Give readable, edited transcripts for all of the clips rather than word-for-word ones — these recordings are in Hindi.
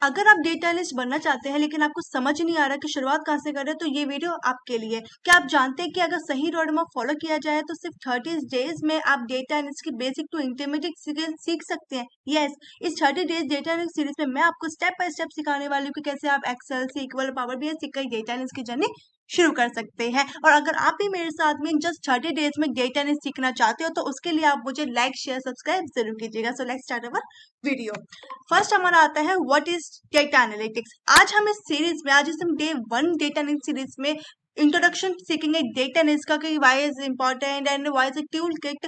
अगर आप डेटा एनालिस्ट बनना चाहते हैं लेकिन आपको समझ नहीं आ रहा कि शुरुआत कहाँ से करें, तो ये वीडियो आपके लिए। क्या आप जानते हैं कि अगर सही रोडमैप फॉलो किया जाए तो सिर्फ 30 डेज में आप डेटा एनालिस्ट की बेसिक टू इंटरमीडिएट स्किल सीख सकते हैं। यस, इस 30 डेज डेटा एनालिस्ट सीरीज में मैं आपको स्टेप बाय स्टेप सिखाने वाली हूँ कि कैसे आप एक्सेल, सीक्वल, पावर बीआई सीखकर डेटा एनालिस्ट की जर्नी शुरू कर सकते हैं। और अगर आप भी मेरे साथ में जस्ट 30 डेज में डेटा एनालिस्ट सीखना चाहते हो तो उसके लिए आप मुझे लाइक, शेयर, सब्सक्राइब जरूर कीजिएगा। So let's start our video. First हमारा आता है व्हाट इज डेटा एनालिटिक्स। आज हम इस सीरीज में, आज इस हम डे 1 डेटा एनालिटिक्स सीरीज में इंट्रोडक्शन सीखेंगे डेटा एनालिटिक्स का, कि why is important and why is a tool kit.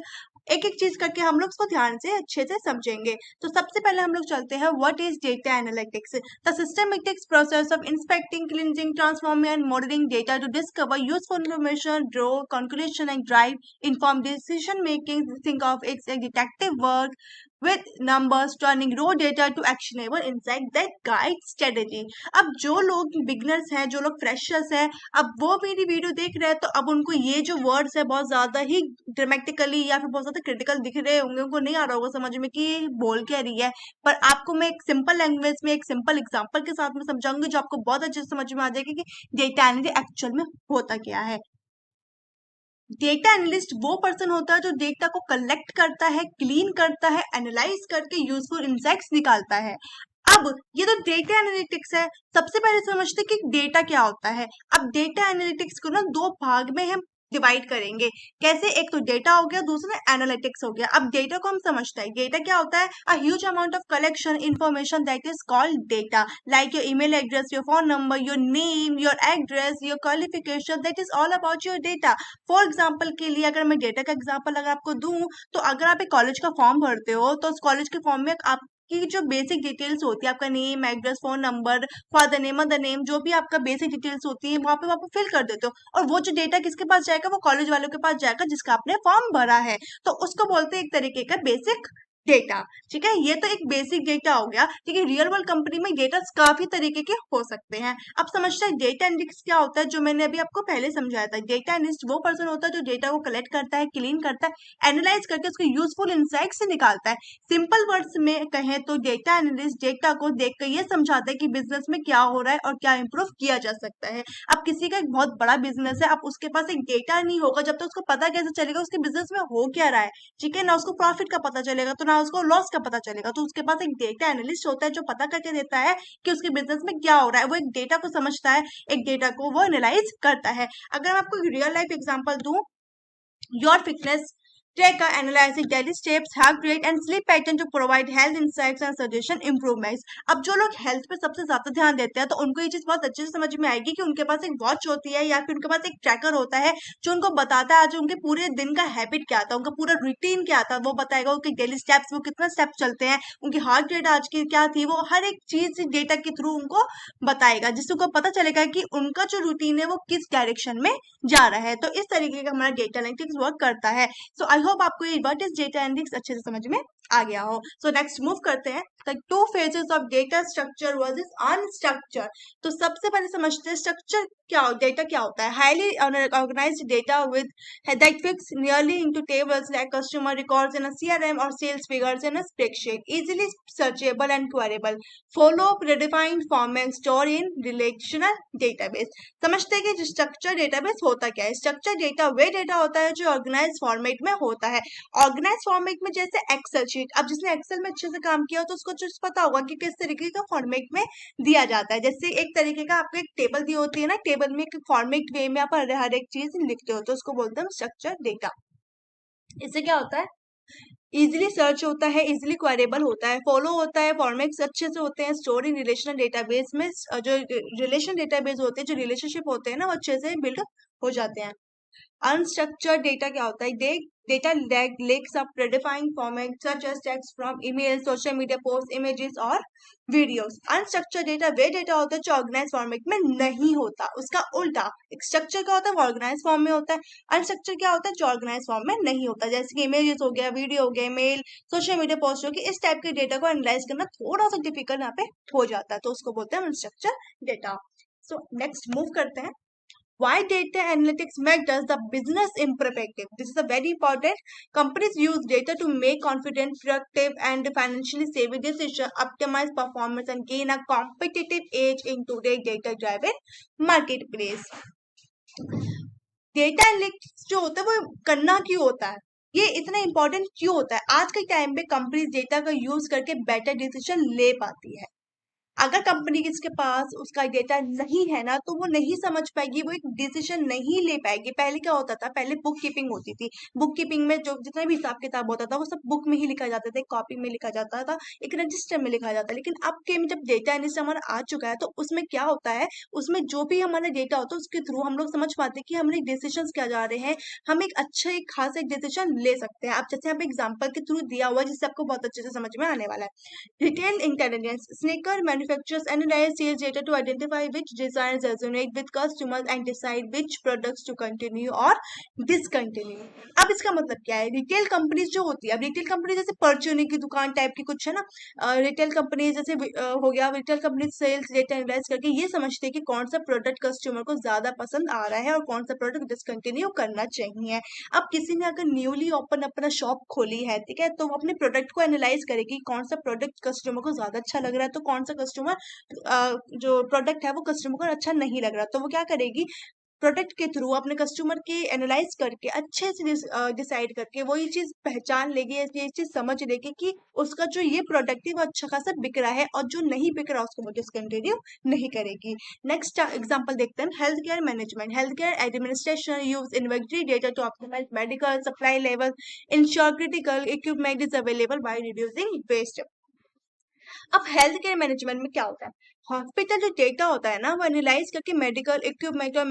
एक एक चीज करके हम लोग उसको ध्यान से अच्छे से समझेंगे। तो सबसे पहले हम लोग चलते हैं what is data analytics. The systematic process of inspecting, cleansing, transforming and modelling data to discover useful information, draw conclusion and drive inform decision making. Think of it's a detective work with numbers turning raw data to actionable insight that guide strategy। अब जो लोग बिगनर्स हैं, जो लोग फ्रेशर्स हैं, अब वो मेरी वीडियो देख रहे हैं तो अब उनको ये जो वर्ड्स है बहुत ज्यादा ही ड्रामेटिकली या फिर बहुत ज्यादा क्रिटिकल दिख रहे होंगे, उनको नहीं आ रहा होगा समझ में कि ये बोल क्या रही है। पर आपको मैं एक सिंपल लैंग्वेज में, एक सिंपल एग्जांपल के साथ में समझाऊंगी जो आपको बहुत अच्छे से समझ में आ जाएगी कि डेटा एनालिटिक्स एक्चुअल में होता क्या है। डेटा एनालिस्ट वो पर्सन होता है जो डेटा को कलेक्ट करता है, क्लीन करता है, एनालाइज करके यूजफुल इंसाइट्स निकालता है। अब ये तो डेटा एनालिटिक्स है। सबसे पहले समझते हैं कि डेटा क्या होता है। अब डेटा एनालिटिक्स को ना दो भाग में हम डिवाइड करेंगे। कैसे? एक तो डेटा हो गया, दूसरा एनालिटिक्स हो गया। अब डेटा को हम समझते हैं, डेटा क्या होता है? A huge amount of collection information that is called data, like your email address, your phone number, your name, your address, your qualification, that is all about your data. For example के लिए अगर मैं डेटा का एग्जाम्पल अगर आपको दूं, तो अगर आप एक कॉलेज का फॉर्म भरते हो तो उस कॉलेज के फॉर्म में आपकी जो बेसिक डिटेल्स होती है, आपका name, address, phone number, father name, mother name, जो भी आपका बेसिक डिटेल्स होती है वहां पे आप फिल कर देते हो। और वो जो डेटा किसके पास जाएगा? वो कॉलेज वालों के पास जाएगा जिसका आपने फॉर्म भरा है। तो उसको बोलते हैं एक तरीके का बेसिक डेटा। ठीक है, ये तो एक बेसिक डेटा हो गया। लेकिन रियल वर्ल्ड कंपनी में डेटा काफी तरीके के हो सकते हैं। अब समझते हैं डेटा एनालिटिक्स क्या होता है, जो मैंने अभी आपको पहले समझाया था। डेटा एनालिस्ट वो पर्सन होता है जो डेटा को कलेक्ट करता है, क्लीन करता है, एनालाइज करके उसको यूजफुल इंसाइट से निकालता है। सिंपल वर्ड्स में कहें तो डेटा एनालिस्ट डेटा को देखकर ये समझाता है कि बिजनेस में क्या हो रहा है और क्या इंप्रूव किया जा सकता है। अब किसी का एक बहुत बड़ा बिजनेस है, अब उसके पास एक डेटा नहीं होगा, जब तक उसको पता कैसे चलेगा उसके बिजनेस में हो क्या रहा है। ठीक है ना, उसको प्रॉफिट का पता चलेगा तो ना उसको लॉस का पता चलेगा। तो उसके पास एक डेटा एनालिस्ट होता है जो पता करके देता है कि उसके बिजनेस में क्या हो रहा है। वो एक डेटा को समझता है, एक डेटा को वो एनालाइज करता है। अगर मैं आपको रियल लाइफ एग्जांपल दूं, your fitness tracker analyzing daily steps, heart rate and sleep pattern to provide health insights and suggestion improvements। अब जो लोग हेल्थ पे सबसे ज्यादा ध्यान देते हैं तो उनको ये चीज बहुत अच्छे से समझ में आएगी कि उनके पास एक वॉच होती है या फिर उनके पास एक ट्रैकर होता है जो उनको बताता है आज उनके पूरे दिन का हैबिट क्या था, उनका पूरा रूटीन क्या था। वो बताएगा उनके डेली स्टेप्स, वो कितना स्टेप चलते हैं, उनकी हार्ट रेट आज की क्या थी, वो हर एक चीज डेटा के थ्रू उनको बताएगा, जिससे उनको पता चलेगा कि उनका जो रूटीन है वो किस डायरेक्शन में जा रहा है। तो इस तरीके का हमारा डेटा एनालिटिक्स वर्क करता है। सो आई होप आपको ये व्हाट इज डेटा एनालिटिक्स अच्छे से समझ में आ गया हो। सो नेक्स्ट मूव करते हैं two phases of data structure versus unstructured. तो सबसे पहले समझते हैं स्ट्रक्चर क्या, डेटा क्या होता है। Highly organised data with that fix nearly into tables like customer records in a CRM और sales figures in a spreadsheet, easily searchable and queryable, follow predefined format, store in relational database. समझते हैं कि जो स्ट्रक्चर डेटाबेस होता क्या है। स्ट्रक्चर डेटा वे डेटा होता है जो ऑर्गेनाइज फॉर्मेट में होता है। ऑर्गेनाइज फॉर्मेट में जैसे एक्सेल शीट, अब जिसने एक्सेल में अच्छे से काम किया हो तो उसको चीज पता होगा कि किस तरीके का फॉर्मेट में दिया जाता है। जैसे एक तरीके का आपको एक टेबल दी होती है ना, टेबल में एक फॉर्मेट वे में आप हर एक चीज लिखते हो तो उसको बोलते हैं स्ट्रक्चर डेटा। इससे क्या होता है? इजीली सर्च होता है, इजीली क्वेरेबल होता है, फॉलो होता है, फॉर्मेट्स अच्छे से होते हैं, स्टोर इन रिलेशनल डेटाबेस में जो रिलेशन डेटाबेस होते हैं, जो रिलेशनशिप होते हैं ना, वो अच्छे से बिल्ड हो जाते हैं। अनस्ट्रक्चर्ड डेटा क्या होता है? Data lacks of predefined format such as text from email, social media post, images और वीडियोस। अनस्ट्रक्चर्ड डेटा वे डेटा होता है जो ऑर्गेनाइज फॉर्मेट में नहीं होता। उसका उल्टा एक स्ट्रक्चर क्या होता है? वो ऑर्गेनाइज फॉर्म में होता है। अनस्ट्रक्चर क्या होता है? जो ऑर्गेनाइज फॉर्म में नहीं होता। जैसे कि इमेजेस हो गया, वीडियो हो गया, मेल, सोशल मीडिया पोस्ट हो गया, इस टाइप के डेटा को एनालाइज करना थोड़ा सा डिफिकल्ट यहाँ पे हो जाता है, तो उसको बोलते हैं unstructured data. So next move करते हैं Why data analytics matters the business imperative. This is a very important. Companies use data to make confident, productive, and financially savvy decisions, optimize performance, and gain a competitive edge in today's data-driven marketplace. Data analytics जो होता है वो करना क्यों होता है, ये इतना इंपॉर्टेंट क्यों होता है? आज के टाइम पे कंपनीज डेटा का यूज करके बेटर डिसीजन ले पाती है। अगर कंपनी के पास उसका डेटा नहीं है ना, तो वो नहीं समझ पाएगी, वो एक डिसीजन नहीं ले पाएगी। पहले क्या होता था, पहले बुक कीपिंग होती थी। बुक कीपिंग में जो जितना भी हिसाब किताब होता था वो सब बुक में ही लिखा जाता था, कॉपी में लिखा जाता था, एक रजिस्टर में लिखा जाता है। लेकिन अब के में जब डेटा एनालिस्ट हमारा आ चुका है, तो उसमें क्या होता है, उसमें जो भी हमारा डेटा होता है उसके थ्रू हम लोग समझ पाते हैं कि हमारे डिसीजन क्या जा रहे हैं, हम एक अच्छा एक खास एक डिसीजन ले सकते हैं। अब जैसे यहाँ पे एग्जाम्पल के थ्रू दिया हुआ है, जिससे आपको बहुत अच्छे से समझ में आने वाला है। Retail intelligence, Snickers manufacturers analyse sales data to identify which designs resonate with customers and decide which products to continue or discontinue. अब इसका मतलब क्या है, रिटेल कंपनीज जो होती है, अब रिटेल कंपनी जैसे परचूनी की दुकान टाइप की कुछ है ना, रिटेल कंपनी जैसे हो गया, retail company sales data analyse करके ये समझते हैं कि कौन सा प्रोडक्ट कस्टमर को ज्यादा पसंद आ रहा है और कौन सा प्रोडक्ट डिसकंटिन्यू करना चाहिए। अब किसी ने अगर न्यूली ओपन अपना शॉप खोली है, ठीक है, तो वो अपने प्रोडक्ट को एनालाइज करेगी कौन सा प्रोडक्ट कस्टमर को ज्यादा अच्छा लग रहा है, तो कौन सा कस्टमर जो प्रोडक्ट है वो कस्टमर को अच्छा नहीं लग रहा, तो वो क्या करेगी, प्रोडक्ट के थ्रू अपने कस्टमर के एनालाइज करके अच्छे से डिसाइड करके वो ये चीज पहचान लेगी, ये चीज समझ लेगी कि उसका जो ये प्रोडक्ट है वो अच्छा खासा बिक रहा है, और जो नहीं बिक रहा उसको वो डिसकंटिन्यू नहीं करेगी। नेक्स्ट एग्जांपल देखते हैं, health care management. Health care administration use inventory data to optimise medical supply level, ensure critical equipment is available by reducing waste. अब हेल्थ केयर मैनेजमेंट में क्या होता है, हॉस्पिटल जो डेटा होता है ना वो एनालाइज करके मेडिकल इक्विपमेंट और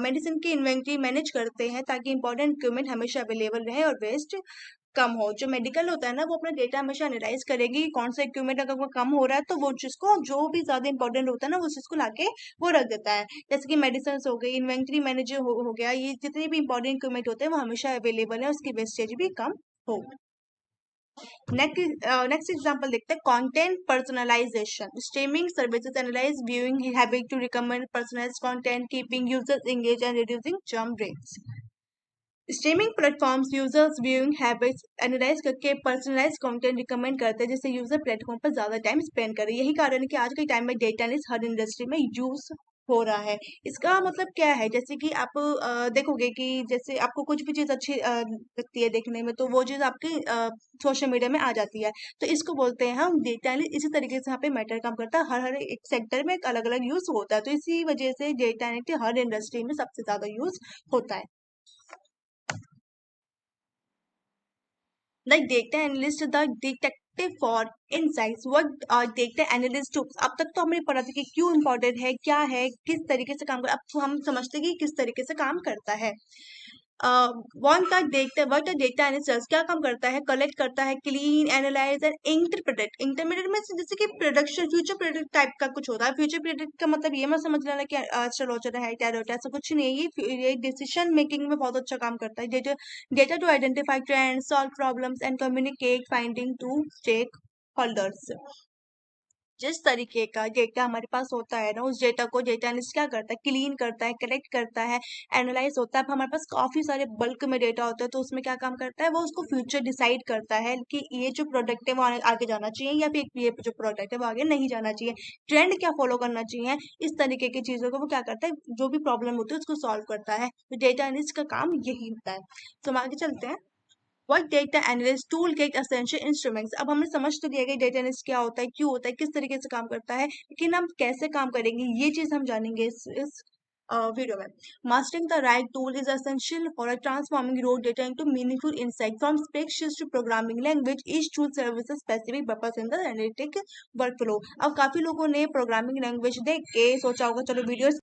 मेडिसिन की इन्वेंटरी मैनेज करते हैं, ताकि इंपॉर्टेंट इक्विपमेंट हमेशा अवेलेबल रहे और वेस्ट कम हो। जो मेडिकल होता है ना वो अपना डेटा हमेशा एनालाइज करेगी, कौन सा इक्विपमेंट अगर वो कम हो रहा है तो वो चीज को, जो भी ज्यादा इंपॉर्टेंट होता है ना, वो चीज को लाके वो रख देता है। जैसे कि मेडिसिन हो गई, इन्वेंट्री मैनेजर हो गया, ये जितने भी इंपॉर्टेंट इक्विपमेंट होते हैं वो हमेशा अवेलेबल है, उसकी वेस्टेज भी कम हो। नेक्स्ट एग्जांपल देखते हैं, content personalisation. Streaming services analyse viewing habit to recommend personalised content, keeping users engage and reducing jump rates. Streaming platforms users viewing habits analyse करके पर्सनलाइज्ड कंटेंट रिकमेंड करते हैं, जिससे यूजर प्लेटफॉर्म पर ज्यादा टाइम स्पेंड करे। यही कारण है कि आज के टाइम में डेटा एनालिस्ट हर इंडस्ट्री में यूज हो रहा है। इसका मतलब क्या है, जैसे कि आप देखोगे कि जैसे आपको कुछ भी चीज अच्छी लगती है देखने में, तो वो चीज आपकी सोशल मीडिया में आ जाती है, तो इसको बोलते हैं हम डेटा एनालिस्ट। इसी तरीके से यहाँ पे मैटर काम करता है, हर हर एक सेक्टर में एक अलग अलग यूज होता है, तो इसी वजह से डेटा एनालिस्ट हर इंडस्ट्री में सबसे ज्यादा यूज होता है। Like data analyst, the detective for insights, what data analyst tools। अब तक तो हमने पढ़ा था कि क्यों इम्पोर्टेंट है, क्या है, किस तरीके से काम कर, अब तो हम समझते हैं कि किस तरीके से काम करता है। व्हाट डेटा एनालिस्ट क्या काम करता है, कलेक्ट करता है, clean, analyse and interpret. Intermediate में जैसे कि प्रोडक्शन, फ्यूचर प्रोडक्ट टाइप का कुछ होता है। फ्यूचर प्रोडक्ट का मतलब ये मत समझ लेना कि एस्ट्रोलॉजर है, टैरोट है, ऐसा कुछ नहीं है। ये डिसीजन मेकिंग में बहुत अच्छा काम करता है। Data to identify trend, solve problems and communicate finding to stakeholders. जिस तरीके का डेटा हमारे पास होता है ना, उस डेटा को डेटा एनालिस्ट क्या करता है, क्लीन करता है, कलेक्ट करता है, एनालाइज होता है। अब हमारे पास काफी सारे बल्क में डेटा होता है, तो उसमें क्या काम करता है, वो उसको फ्यूचर डिसाइड करता है कि ये जो प्रोडक्ट है वो आगे जाना चाहिए, या फिर ये जो प्रोडक्ट है वो आगे नहीं जाना चाहिए, ट्रेंड क्या फॉलो करना चाहिए, इस तरीके की चीजों को वो क्या करता है, जो भी प्रॉब्लम होती है उसको सॉल्व करता है। तो डेटा एनालिस्ट का काम यही होता है। तो हम आगे चलते हैं। What data analyst tool get essential instruments। अब हमने समझ तो लिया कि डेटा एनालिस्ट क्या होता है, क्यों होता है, किस तरीके से काम करता है, लेकिन हम कैसे काम करेंगे ये चीज हम जानेंगे इस वीडियो में। Mastering the right tool is essential for transforming raw data into meaningful insight from spreadsheets to programming language. Each tool serves a specific purpose in the analytic workflow। अब काफी लोगों ने प्रोग्रामिंग लैंग्वेज देख के सोचा होगा चलो वीडियो,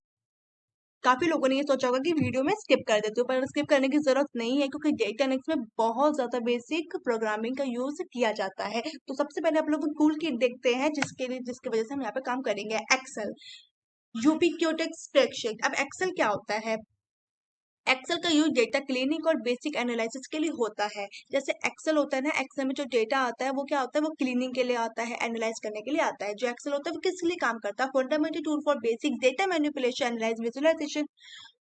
काफी लोगों ने ये सोचा होगा कि वीडियो में स्किप कर देते हो, पर स्किप करने की जरूरत नहीं है, क्योंकि डेटा एनालिटिक्स में बहुत ज्यादा बेसिक प्रोग्रामिंग का यूज किया जाता है। तो सबसे पहले आप लोग टूल किट देखते हैं, जिसकी वजह से हम यहाँ पे काम करेंगे। एक्सेल, यूपीक्यूटेक्स स्प्रेडशीट। अब एक्सेल क्या होता है, एक्सेल का यूज डेटा क्लीनिंग और बेसिक एनालिसिस के लिए होता है। जैसे एक्सेल होता है ना, एक्सेल में जो डेटा आता है वो क्या होता है, वो क्लीनिंग के लिए आता है, एनालाइज करने के लिए आता है। जो एक्सेल होता है वो किस लिए काम करता है, fundamental tool for basic data manipulation, analyse, visualisation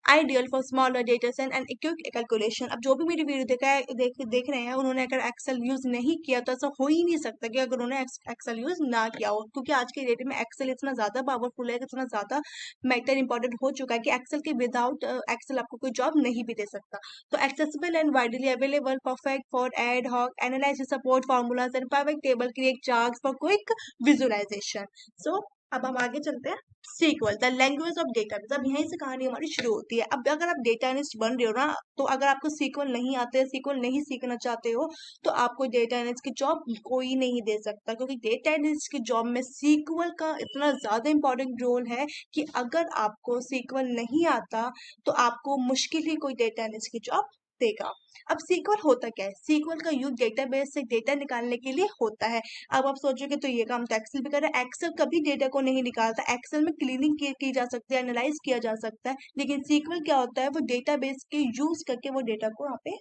ideal for smaller data set and quick calculation. अब जो भी मेरी वीडियो देख रहे हैं, उन्होंने अगर एक्सेल यूज नहीं किया तो ऐसा हो ही नहीं सकता कि अगर उन्होंने एक्सेल यूज ना किया हो, क्योंकि आज के डेट में एक्सेल इतना ज्यादा पावरफुल है, इतना ज्यादा मैटर इंपॉर्टेंट हो चुका है कि एक्सेल के विदाउट एक्सेल आपको कोई जॉब नहीं भी दे सकता। तो accessible and widely available, perfect for ad hoc analysis, support formulas and perfect table, create charts for quick visualisation. So अब हम आगे चलते हैं। SQL the language of database. अब यहीं से कहानी हमारी शुरू होती है। अब अगर आप डेटा एनालिस्ट बन रहे हो ना, तो अगर आपको सीक्वल नहीं आते, सीक्वल नहीं सीखना चाहते हो, तो आपको डेटा एनालिस्ट की जॉब कोई नहीं दे सकता, क्योंकि डेटा एनालिस्ट की जॉब में सीक्वल का इतना ज्यादा इंपॉर्टेंट रोल है कि अगर आपको सीक्वल नहीं आता तो आपको मुश्किल ही कोई डेटा एनालिस्ट की जॉब देगा। अब सीक्वल होता क्या है? सीक्वल का यूज डेटाबेस से डेटा निकालने के लिए होता है। अब आप सोचोगे तो ये काम तो एक्सेल भी कर रहा है। एक्सेल कभी डेटा को नहीं निकालता। एक्सेल में क्लीनिंग की जा सकती है, एनालाइज किया जा सकता है, लेकिन सीक्वल क्या होता है, वो डेटाबेस के यूज करके वो डेटा को यहाँ पे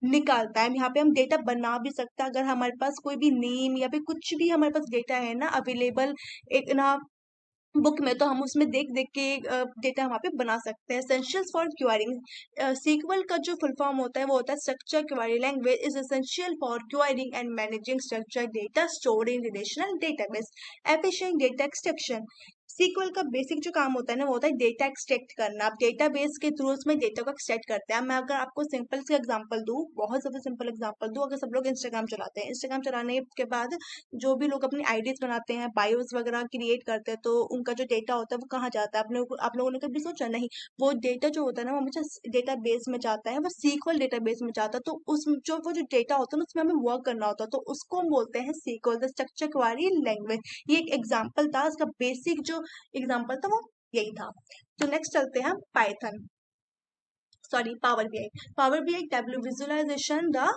निकालता है। यहाँ पे हम डेटा बना भी सकते हैं, अगर हमारे पास कोई भी नेम या फिर कुछ भी हमारे पास डेटा है ना अवेलेबल एक ना बुक में, तो हम उसमें देख देख के डेटा वहाँ पे बना सकते हैं। Essentials for क्वेरीइंग। सीक्वल का जो फुल फॉर्म होता है वो होता है structure query language is essential for querying and managing structure data stored in relational database, efficient data extraction. SQL का बेसिक जो काम होता है ना, वो होता है डेटा एक्सट्रैक्ट करना। आप डेटाबेस के थ्रू उसमें डेटा को एक्सट्रैक्ट करते हैं। मैं अगर आपको सिंपल से एग्जांपल दूं, बहुत ज्यादा सिंपल एग्जांपल दूं, अगर सब लोग इंस्टाग्राम चलाते हैं, इंस्टाग्राम चलाने के बाद जो भी लोग अपनी आईडीज बनाते हैं, बायोस वगैरह क्रिएट करते हैं, तो उनका जो डेटा होता है वो कहाँ जाता है? आप लोगों ने कभी सोचा? नहीं, वो डेटा जो होता है ना, वो हमेशा डेटा बेस में जाता है, वो सीक्वल डेटा बेस में जाता है। तो उस वो जो डेटा होता है ना, उसमें हमें वर्क करना होता है, तो उसको हम बोलते हैं SQL, the structure query language. ये एक एग्जाम्पल था, इसका बेसिक जो एग्जाम्पल था वो यही था। तो नेक्स्ट चलते हैं Python, sorry power BI. Power BI Tableau visualisation the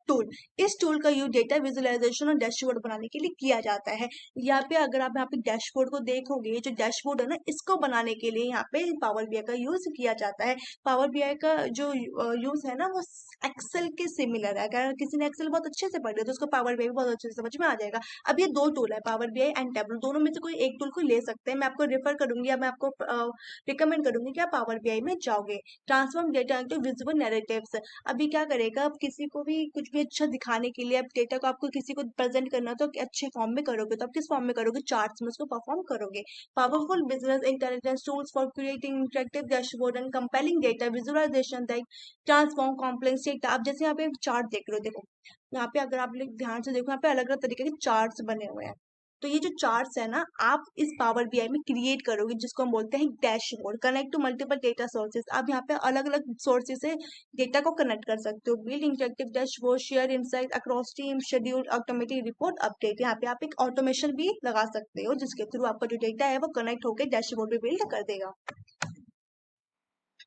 tool. इस टूल का यूज डेटा विजुअलाइजेशन और डैशबोर्ड बनाने के लिए किया जाता है। यहाँ पे अगर आप यहाँ पे डैशबोर्ड को देखोगे, जो डैशबोर्ड है ना, इसको बनाने के लिए यहाँ पे पावर बीआई का यूज किया जाता है। पावर बीआई का जो यूज है ना, वो एक्सेल के सिमिलर है। अगर किसी ने एक्सेल बहुत अच्छे से पढ़ लिया तो उसको पावर बीआई बहुत अच्छे से समझ में आ जाएगा। अब ये दो टूल है, पावर बीआई एंड टैब्लू, दोनों में से कोई एक टूल को ले सकते हैं। मैं आपको रेफर करूंगी या मैं आपको रिकमेंड करूंगी कि आप पावर बीआई में जाओगे। Transform data into visual narratives. अभी क्या करेगा, अब किसी को भी कुछ भी अच्छा दिखाने के लिए, अब डेटा को आपको किसी को प्रेजेंट करना, तो अच्छे फॉर्म में करोगे, तो आप किस फॉर्म में करोगे? चार्ट्स में उसको परफॉर्म करोगे। Powerful business intelligence tools for creating interactive dashboard and compelling data visualisation that transform complex data. आप जैसे यहाँ पे चार्ट देख रहे हो, देखो यहाँ पे अगर आप लोग ध्यान से देखो, यहाँ पे अलग अलग तरीके के चार्ट्स बने हुए हैं। तो ये जो चार्ट्स है ना, आप इस पावर बीआई में क्रिएट करोगे, जिसको हम बोलते हैं dashboard. Connect to multiple data sources. आप यहाँ पे अलग अलग सोर्सेज से डेटा को कनेक्ट कर सकते हो। Build interactive dashboard, share insight across team, schedule, automatic report, update. यहाँ पे आप एक ऑटोमेशन भी लगा सकते हो, जिसके थ्रू आपका जो डेटा है वो कनेक्ट होकर डैशबोर्ड पे बिल्ड कर देगा।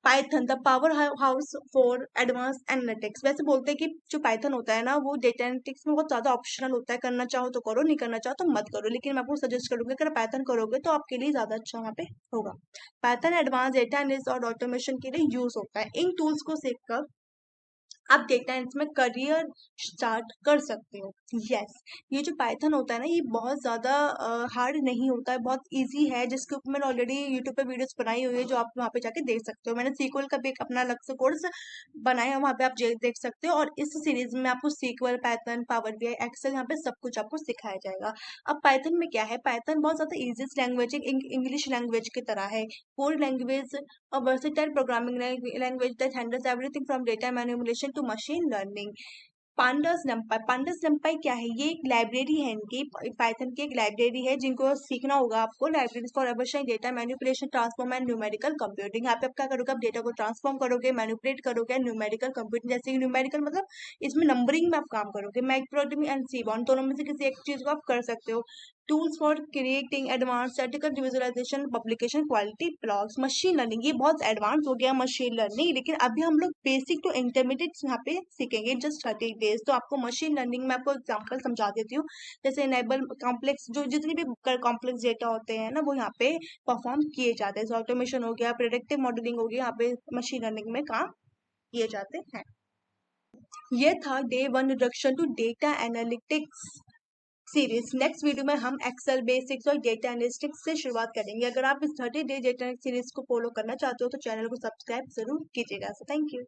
Python the power house for advance analytics. वैसे बोलते हैं कि जो पाइथन होता है ना, वो डेटा एनालिटिक्स में बहुत ज्यादा ऑप्शनल होता है। करना चाहो तो करो, नहीं करना चाहो तो मत करो, लेकिन मैं आपको सजेस्ट करूंगी अगर पाइथन करोगे तो आपके लिए ज्यादा अच्छा वहाँ पे होगा। पाइथन एडवांस डेटा एनालिसिस और ऑटोमेशन के लिए यूज होता है। इन टूल्स को सीखकर आप डेटा एनालिस्ट में करियर स्टार्ट कर सकते हो। यस, ये जो पाइथन होता है ना, ये बहुत ज़्यादा हार्ड नहीं होता है, बहुत इजी है, जिसके ऊपर मैंने ऑलरेडी यूट्यूब पे वीडियोस बनाई हुई है, जो आप वहाँ पे जाके देख सकते हो। मैंने सीक्वल का भी एक अपना अलग से कोर्स बनाया है, वहाँ पे आप देख सकते हो। और इस सीरीज में आपको SQL, Python, power BI, Excel, यहाँ पे सब कुछ आपको सिखाया जाएगा। अब पाइथन में क्या है, पाइथन बहुत ज़्यादा ईजीएस्ट लैंग्वेज है, इंग्लिश लैंग्वेज की तरह है। Core language, a versatile programming language that handles everything from data manipulation to machine learning. Pandas नंपाई। Pandas नंपाई क्या है? ये एक लाइब्रेरी है इनकी, पाइथन की एक लाइब्रेरी है, जिनको सीखना होगा आपको। Libraries for efficient data manipulation, transform and numerical computing. यहाँ पे आप क्या करोगे? आप डेटा को ट्रांसफॉर्म करोगे, मैनिपुलेट करोगे, न्यूमेरिकल कंप्यूटिंग। जैसे न्यूमेरिकल मतलब इसमें नंबरिंग में आप काम करोगे। मैक्रोडमी एंड सीबॉन, दोनों में से किसी एक चीज को आप कर सकते हो। Tools for creating advance statical visualisation, publication, quality blogs, machine learning. ये बहुत एडवांस हो गया मशीन लर्निंग, लेकिन अभी हम लोग बेसिक टू इंटरमीडिएट यहाँ पे सीखेंगे जस्ट 30 डेज। तो आपको मशीन लर्निंग में आपको एग्जांपल समझा देती हूँ। जैसे इनेबल कॉम्प्लेक्स, जो जितनी भी कॉम्प्लेक्स डेटा होते हैं ना, वो यहाँ पे परफॉर्म किए जाते हैं। ऑटोमेशन हो गया, प्रेडिक्टिव मॉडलिंग हो गया, यहाँ पे मशीन लर्निंग में काम किए जाते हैं। ये था day 1 introduction to data analytics series. Next video में हम एक्सेल बेसिक्स और डेटा एनालिटिक्स से शुरुआत करेंगे। अगर आप इस 30 डेज डेटा सीरीज को फॉलो करना चाहते हो तो चैनल को सब्सक्राइब जरूर कीजिएगा। Thank you.